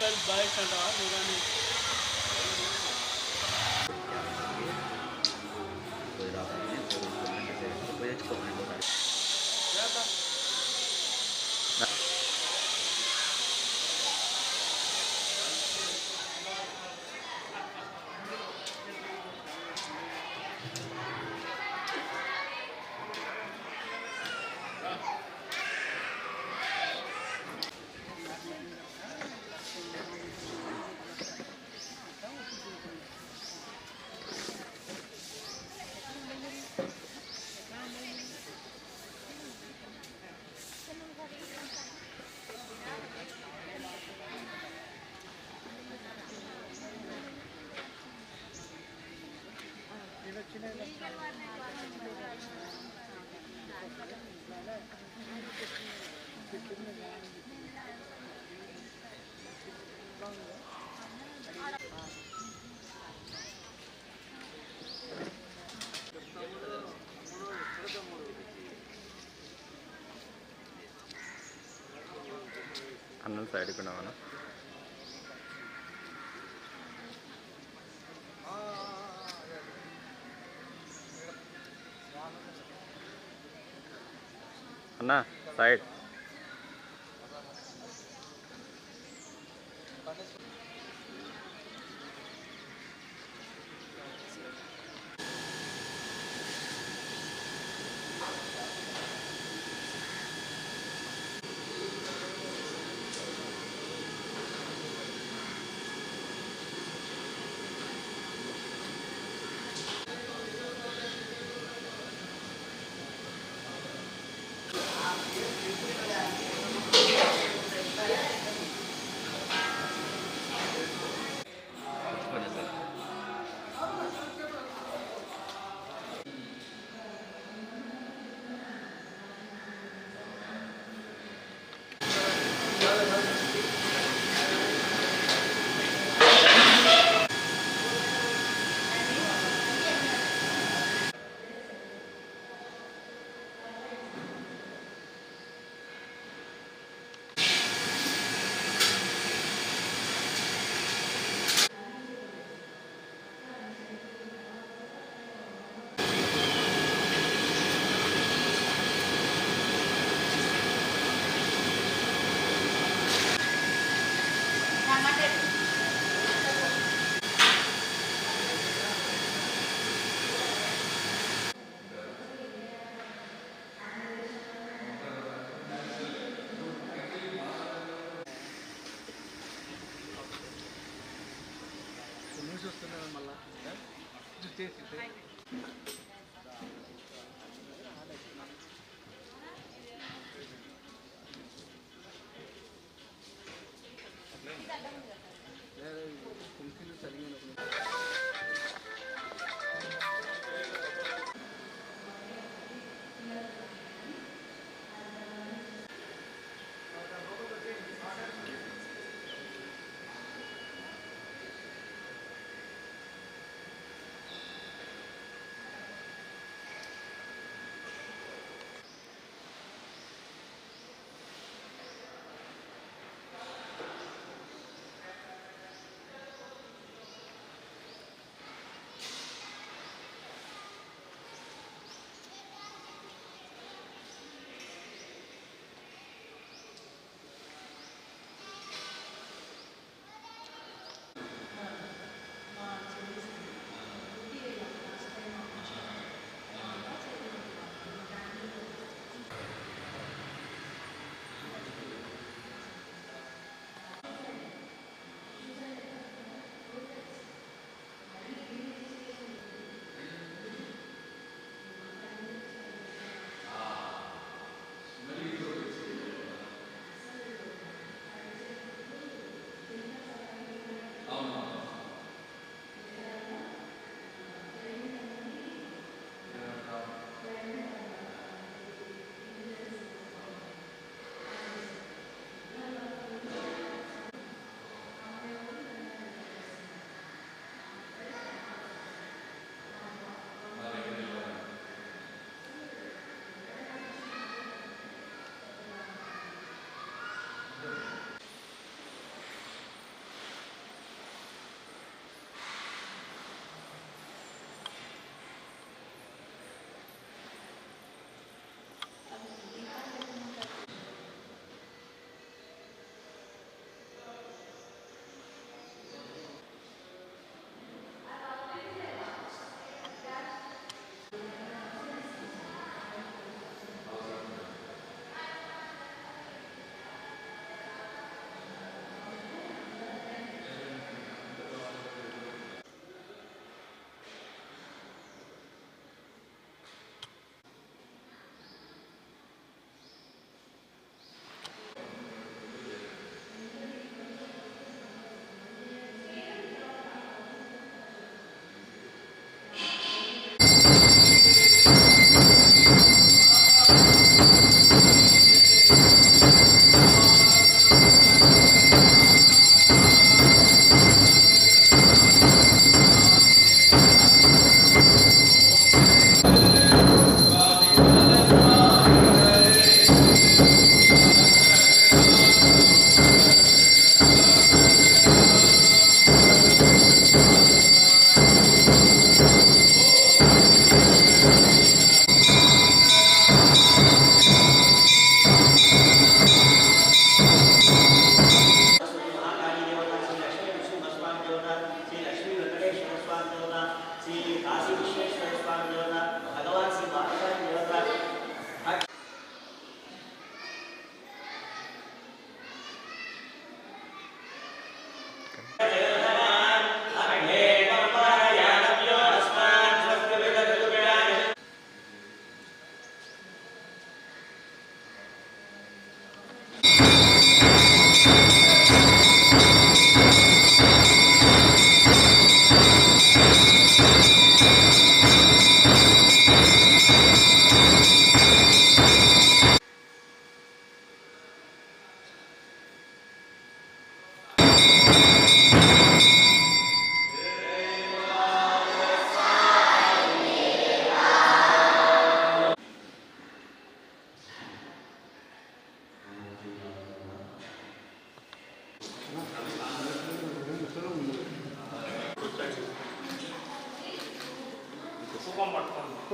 Boys అంటావా నువ్వు కానీ పోయి తెచ్చుకోమని అన్నం సైడ్కి ఉన్నామన్నా అన్నా సైడ్ వస్తున్నాను మళ్ళా చేసి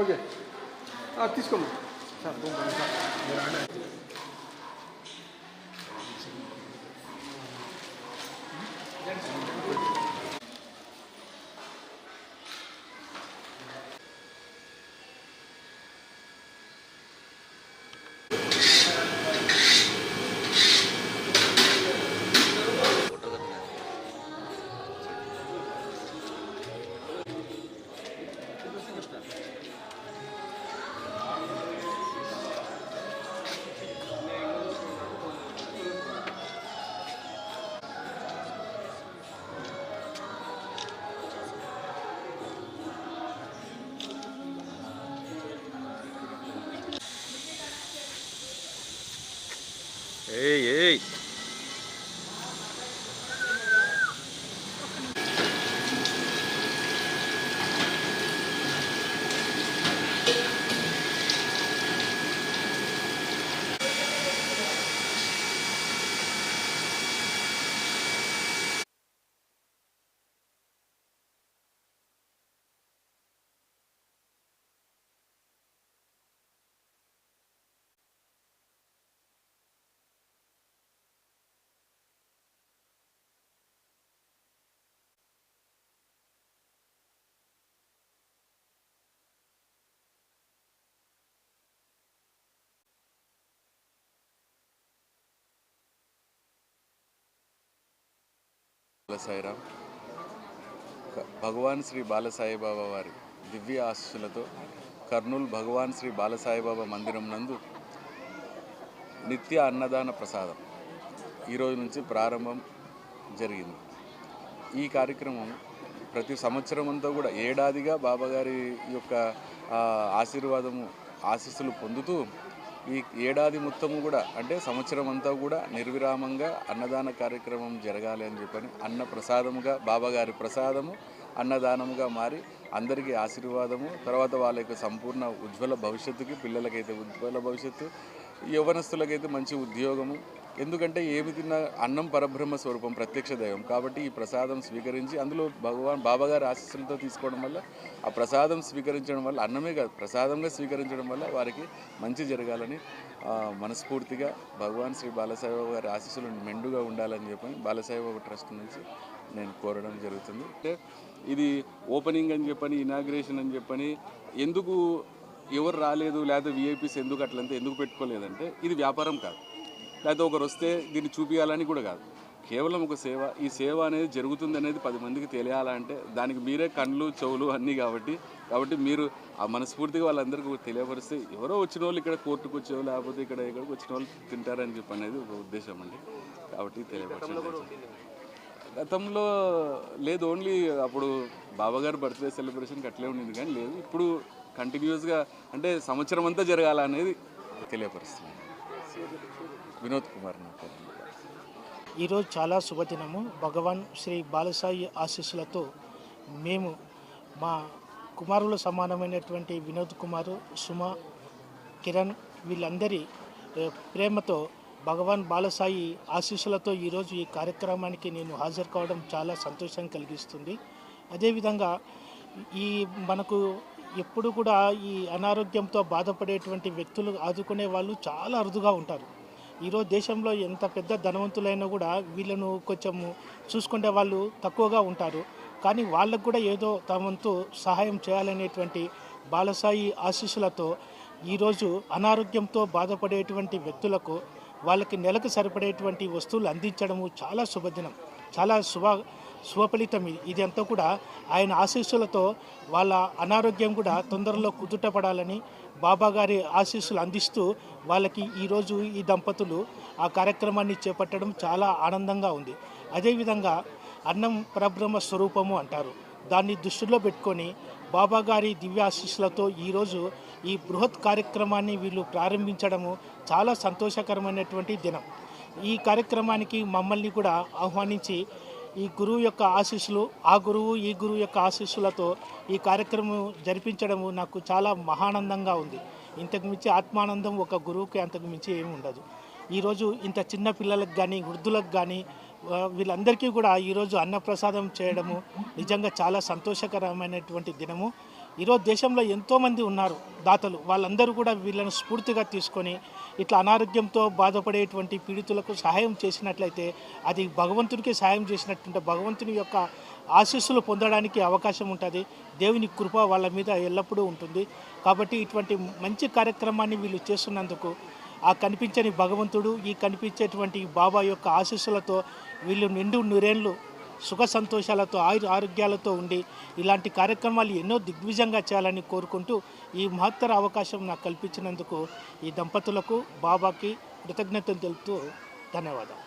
ఓకే తీసుకోమ్మా సార్ మీరు ఆడ ఏయ్ ఏయ్ సాయిరామ్. భగవాన్ శ్రీ బాలసాయిబాబా వారి దివ్య ఆశీస్సులతో కర్నూలు భగవాన్ శ్రీ బాలసాయిబాబా మందిరం నందు నిత్య అన్నదాన ప్రసాదం ఈరోజు నుంచి ప్రారంభం జరిగింది. ఈ కార్యక్రమం ప్రతి సంవత్సరం అంతా కూడా ఏడాదిగా బాబాగారి యొక్క ఆశీస్సులు పొందుతూ ఈ ఏడాది మొత్తము కూడా అంటే సంవత్సరం అంతా కూడా నిర్విరామంగా అన్నదాన కార్యక్రమం జరగాలి అని చెప్పని అన్న ప్రసాదముగా బాబాగారి ప్రసాదము అన్నదానముగా మారి అందరికీ ఆశీర్వాదము, తర్వాత వాళ్ళ యొక్క సంపూర్ణ ఉజ్వల భవిష్యత్తుకి, పిల్లలకైతే ఉజ్వల భవిష్యత్తు, యవ్వనస్తులకైతే మంచి ఉద్యోగము. ఎందుకంటే ఏమి తిన్నా అన్నం పరబ్రహ్మ స్వరూపం, ప్రత్యక్ష దైవం. కాబట్టి ఈ ప్రసాదం స్వీకరించి అందులో బాబాగారి ఆశీస్సులతో తీసుకోవడం వల్ల, ఆ ప్రసాదం స్వీకరించడం వల్ల, అన్నమే కాదు ప్రసాదంగా స్వీకరించడం వల్ల వారికి మంచి జరగాలని మనస్ఫూర్తిగా భగవాన్ శ్రీ బాలసాయిబాబా గారి ఆశీస్సులు మెండుగా ఉండాలని చెప్పని బాలసాయిబాబా ట్రస్ట్ నుంచి నేను కోరడం జరుగుతుంది. అంటే ఇది ఓపెనింగ్ అని చెప్పని, ఇనాగ్రేషన్ అని చెప్పని ఎందుకు ఎవరు రాలేదు, లేకపోతే విఐపీస్ ఎందుకు అట్లంతా ఎందుకు పెట్టుకోలేదంటే ఇది వ్యాపారం కాదు, లేకపోతే ఒకరు వస్తే దీన్ని చూపించాలని కూడా కాదు. కేవలం ఒక సేవ. ఈ సేవ అనేది జరుగుతుంది అనేది 10 మందికి తెలియాలంటే దానికి మీరే కళ్ళు చెవులు అన్నీ కాబట్టి మీరు ఆ మనస్ఫూర్తిగా వాళ్ళందరికీ తెలియపరిస్తే ఎవరో వచ్చిన వాళ్ళు ఇక్కడ కోర్టుకు వచ్చేవో లేకపోతే ఇక్కడికి వచ్చిన వాళ్ళు తింటారని చెప్పి అనేది ఒక ఉద్దేశం అండి. కాబట్టి తెలియపరచండి. గతంలో లేదు, ఓన్లీ అప్పుడు బాబాగారు బర్త్డే సెలబ్రేషన్కి అట్లే ఉండింది, కానీ లేదు ఇప్పుడు కంటిన్యూస్గా అంటే సంవత్సరం అంతా జరగాలనేది తెలియపరుస్తుంది. వినోద్ కుమార్ నా పేరు. ఈరోజు చాలా శుభదినము. భగవాన్ శ్రీ బాలసాయి ఆశీస్సులతో మేము మా కుమారుల సమానమైనటువంటి వినోద్ కుమారు, సుమ, కిరణ్ వీళ్ళందరి ప్రేమతో భగవాన్ బాలసాయి ఆశీస్సులతో ఈరోజు ఈ కార్యక్రమానికి నేను హాజరు కావడం చాలా సంతోషం కలిగిస్తుంది. అదేవిధంగా ఈ మనకు ఎప్పుడు కూడా ఈ అనారోగ్యంతో బాధపడేటువంటి వ్యక్తులు ఆదుకునే వాళ్ళు చాలా అరుదుగా ఉంటారు. ఈరోజు దేశంలో ఎంత పెద్ద ధనవంతులైనా కూడా వీళ్ళను కొంచెం చూసుకునే వాళ్ళు తక్కువగా ఉంటారు. కానీ వాళ్ళకు కూడా ఏదో తమంతు సహాయం చేయాలనేటువంటి బాలసాయి ఆశీస్సులతో ఈరోజు అనారోగ్యంతో బాధపడేటువంటి వ్యక్తులకు వాళ్ళకి నెలకు సరిపడేటువంటి వస్తువులు అందించడము చాలా శుభదినం, చాలా శుభఫలితం. ఇది అంతా కూడా ఆయన ఆశీస్సులతో వాళ్ళ అనారోగ్యం కూడా తొందరలో కుదుటపడాలని బాబాగారి ఆశీస్సులు అందిస్తూ వాళ్ళకి ఈరోజు ఈ దంపతులు ఆ కార్యక్రమాన్ని చేపట్టడం చాలా ఆనందంగా ఉంది. అదేవిధంగా అన్నం పరబ్రహ్మ స్వరూపము అంటారు. దాన్ని దృష్టిలో పెట్టుకొని బాబాగారి దివ్యాశీస్సులతో ఈరోజు ఈ బృహత్ కార్యక్రమాన్ని వీళ్ళు ప్రారంభించడము చాలా సంతోషకరమైనటువంటి దినం. ఈ కార్యక్రమానికి మమ్మల్ని కూడా ఆహ్వానించి ఈ గురువు యొక్క ఆశీస్సులు, ఈ గురువు యొక్క ఆశీస్సులతో ఈ కార్యక్రమం జరిపించడము నాకు చాలా మహానందంగా ఉంది. ఇంతకు మించి ఆత్మానందం ఒక గురువుకి అంతకు మించి ఏమి ఉండదు. ఈరోజు ఇంత చిన్న పిల్లలకు కానీ వృద్ధులకు కానీ వీళ్ళందరికీ కూడా ఈరోజు అన్నప్రసాదం చేయడము నిజంగా చాలా సంతోషకరమైనటువంటి దినము. ఈరోజు దేశంలో ఎంతోమంది ఉన్నారు దాతలు, వాళ్ళందరూ కూడా వీళ్ళని స్ఫూర్తిగా తీసుకొని ఇట్లా అనారోగ్యంతో బాధపడేటువంటి పీడితులకు సహాయం చేసినట్లయితే అది భగవంతునికి సహాయం చేసినట్టుంటే భగవంతుని యొక్క ఆశీస్సులు పొందడానికి అవకాశం ఉంటుంది. దేవుని కృప వాళ్ళ మీద ఎల్లప్పుడూ ఉంటుంది. కాబట్టి ఇటువంటి మంచి కార్యక్రమాన్ని వీళ్ళు చేస్తున్నందుకు ఆ కనిపించని భగవంతుడు, ఈ కనిపించేటువంటి బాబా యొక్క ఆశీస్సులతో వీళ్ళు నిండు నూరేళ్ళు సుఖ సంతోషాలతో ఆరోగ్యాలతో ఉండి ఇలాంటి కార్యక్రమాలు ఎన్నో దిగ్విజయంగా చేయాలని కోరుకుంటూ ఈ మహత్తర అవకాశం నాకు కల్పించినందుకు ఈ దంపతులకు బాబాకి కృతజ్ఞతలు తెలుపుతూ ధన్యవాదాలు.